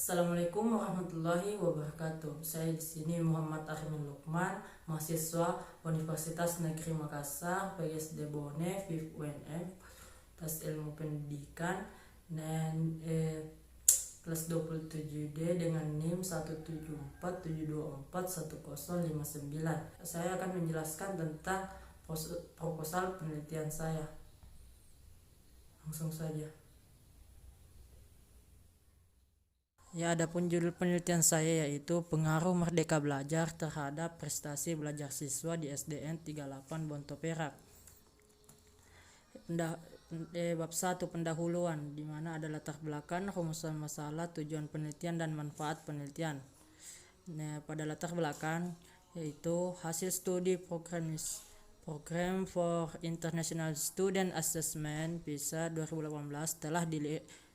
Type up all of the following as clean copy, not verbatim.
Assalamualaikum warahmatullahi wabarakatuh. Saya di sini Muhammad Armin Lukman, mahasiswa Universitas Negeri Makassar, PGSD Bone, FIF UNM, Fakultas Ilmu Pendidikan, dan kelas 27D dengan NIM 17472410059. Saya akan menjelaskan tentang proposal penelitian saya. Langsung saja. Ya, adapun judul penelitian saya yaitu pengaruh Merdeka Belajar terhadap prestasi belajar siswa di SDN 38 Bonto Perak. Bab 1 pendahuluan, di mana ada latar belakang, rumusan masalah, tujuan penelitian dan manfaat penelitian. Pada latar belakang yaitu hasil studi Program for International Student Assessment PISA 2018 telah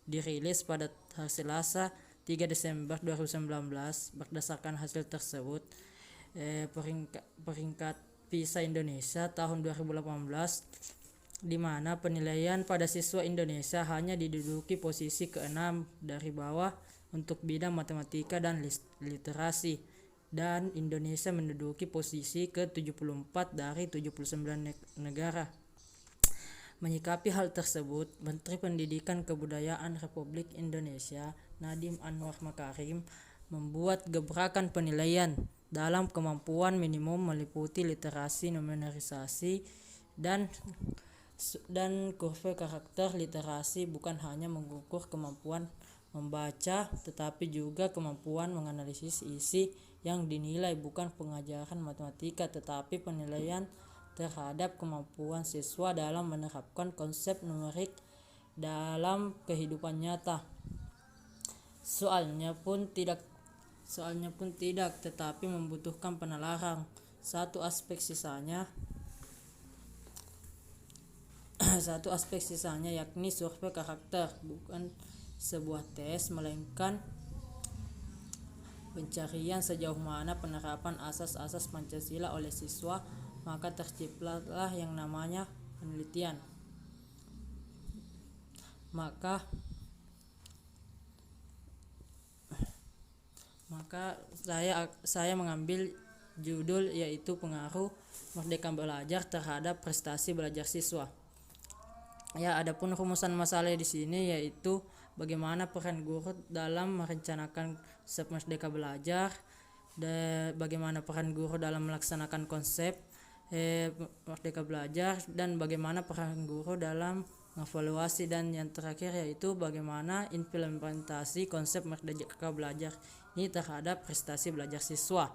dirilis pada hari Selasa 3 Desember 2019. Berdasarkan hasil tersebut, peringkat PISA Indonesia tahun 2018, di mana penilaian pada siswa Indonesia hanya diduduki posisi ke-6 dari bawah untuk bidang matematika dan literasi, dan Indonesia menduduki posisi ke-74 dari 79 negara. Menyikapi hal tersebut, Menteri Pendidikan Kebudayaan Republik Indonesia Nadiem Anwar Makarim membuat gebrakan penilaian dalam kemampuan minimum meliputi literasi, numerisasi, dan kurva karakter literasi, bukan hanya mengukur kemampuan membaca tetapi juga kemampuan menganalisis isi yang dinilai, bukan pengajaran matematika tetapi penilaian terhadap kemampuan siswa dalam menerapkan konsep numerik dalam kehidupan nyata. Soalnya pun tidak tetapi membutuhkan penalaran. Satu aspek sisanya yakni survei karakter, bukan sebuah tes melainkan pencarian sejauh mana penerapan asas-asas Pancasila oleh siswa. Maka terciptalah yang namanya penelitian. Maka saya mengambil judul yaitu pengaruh Merdeka Belajar terhadap prestasi belajar siswa. Ya, adapun rumusan masalah di sini yaitu bagaimana peran guru dalam merencanakan konsep Merdeka Belajar, bagaimana peran guru dalam melaksanakan konsep Merdeka Belajar, dan bagaimana peran guru dalam mengevaluasi, dan yang terakhir yaitu bagaimana implementasi konsep Merdeka Belajar ini terhadap prestasi belajar siswa.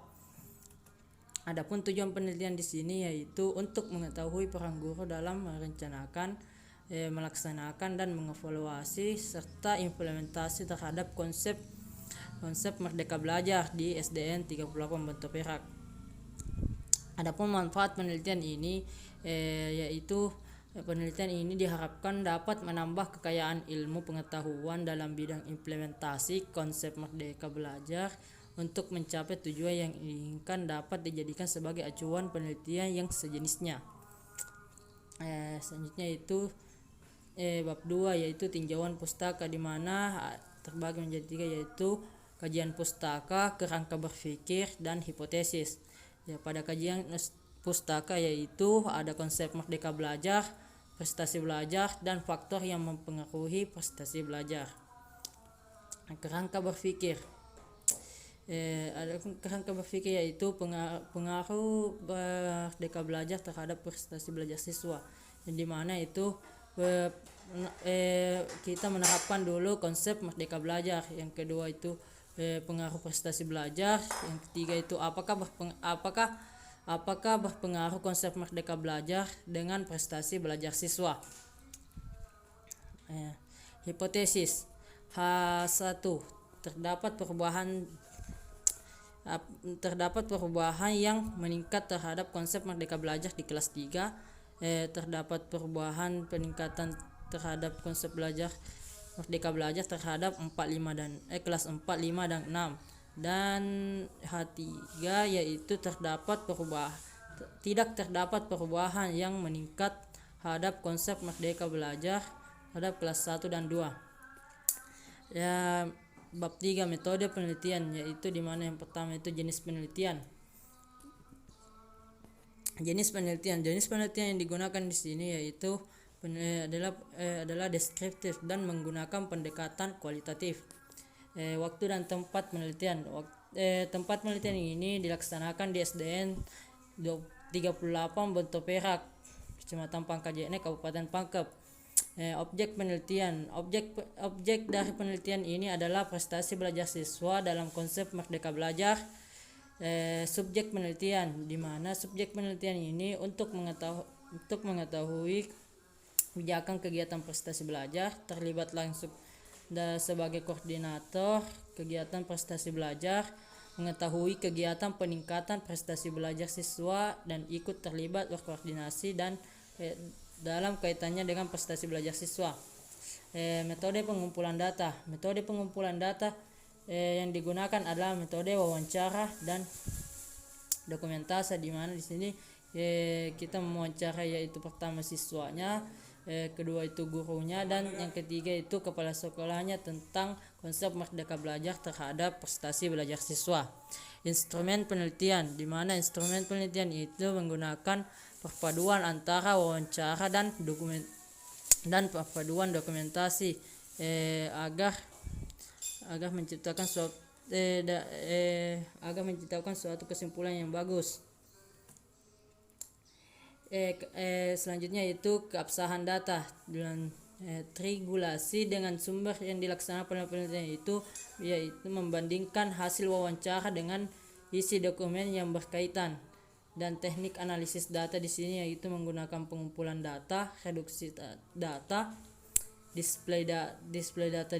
Adapun tujuan penelitian di sini yaitu untuk mengetahui peran guru dalam merencanakan, melaksanakan, dan mengevaluasi serta implementasi terhadap konsep Merdeka Belajar di SDN 38 Bonto Perak. Adapun manfaat penelitian ini yaitu penelitian ini diharapkan dapat menambah kekayaan ilmu pengetahuan dalam bidang implementasi konsep Merdeka Belajar untuk mencapai tujuan yang diinginkan, dapat dijadikan sebagai acuan penelitian yang sejenisnya. Selanjutnya itu bab 2 yaitu tinjauan pustaka, di mana terbagi menjadi 3 yaitu kajian pustaka, kerangka berpikir, dan hipotesis. Ya, pada kajian pustaka yaitu ada konsep Merdeka Belajar, prestasi belajar, dan faktor yang mempengaruhi prestasi belajar. Kerangka berpikir, ada kerangka berpikir yaitu pengaruh Merdeka Belajar terhadap prestasi belajar siswa, yang dimana itu kita menerapkan dulu konsep Merdeka Belajar. Yang kedua itu pengaruh prestasi belajar. Yang ketiga itu apakah berpengaruh konsep Merdeka Belajar dengan prestasi belajar siswa. Hipotesis H1, terdapat perubahan yang meningkat terhadap konsep Merdeka Belajar di kelas 3. Terdapat perubahan peningkatan terhadap konsep belajar Merdeka Belajar terhadap kelas 4, 5, dan 6. Dan H3 yaitu tidak terdapat perubahan yang meningkat terhadap konsep Merdeka Belajar terhadap kelas 1 dan 2. Ya, bab 3 metode penelitian, yaitu di mana yang pertama itu jenis penelitian. Jenis penelitian yang digunakan di sini yaitu adalah deskriptif dan menggunakan pendekatan kualitatif. Waktu dan tempat penelitian. Tempat penelitian ini dilaksanakan di SDN 38 Bonto Perak, Kecamatan Pangkajene, Kabupaten Pangkep. Objek penelitian. Objek dari penelitian ini adalah prestasi belajar siswa dalam konsep Merdeka Belajar. Subjek penelitian, di mana subjek penelitian ini untuk mengetahui kebijakan kegiatan prestasi belajar, terlibat langsung sebagai koordinator kegiatan prestasi belajar, mengetahui kegiatan peningkatan prestasi belajar siswa dan ikut terlibat berkoordinasi dan dalam kaitannya dengan prestasi belajar siswa. Metode pengumpulan data. Metode pengumpulan data yang digunakan adalah metode wawancara dan dokumentasi, di mana di sini kita mewawancara yaitu pertama siswanya, kedua itu gurunya, dan yang ketiga itu kepala sekolahnya tentang konsep Merdeka Belajar terhadap prestasi belajar siswa. Instrumen penelitian, di mana instrumen penelitian itu menggunakan perpaduan antara wawancara dan perpaduan dokumentasi agar menciptakan suatu kesimpulan yang bagus. Selanjutnya itu keabsahan data dengan triangulasi dengan sumber yang dilaksanakan penelitian itu, yaitu membandingkan hasil wawancara dengan isi dokumen yang berkaitan. Dan teknik analisis data di sini yaitu menggunakan pengumpulan data, reduksi data, display data,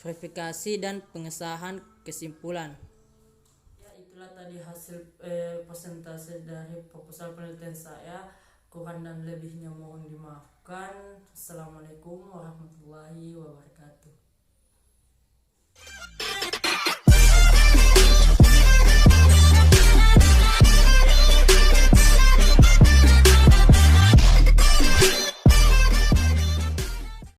verifikasi dan pengesahan kesimpulan. Ya, itulah tadi hasil presentasi dari proposal penelitian saya. Kurang dan lebihnya mohon dimaafkan. Assalamualaikum warahmatullahi wabarakatuh.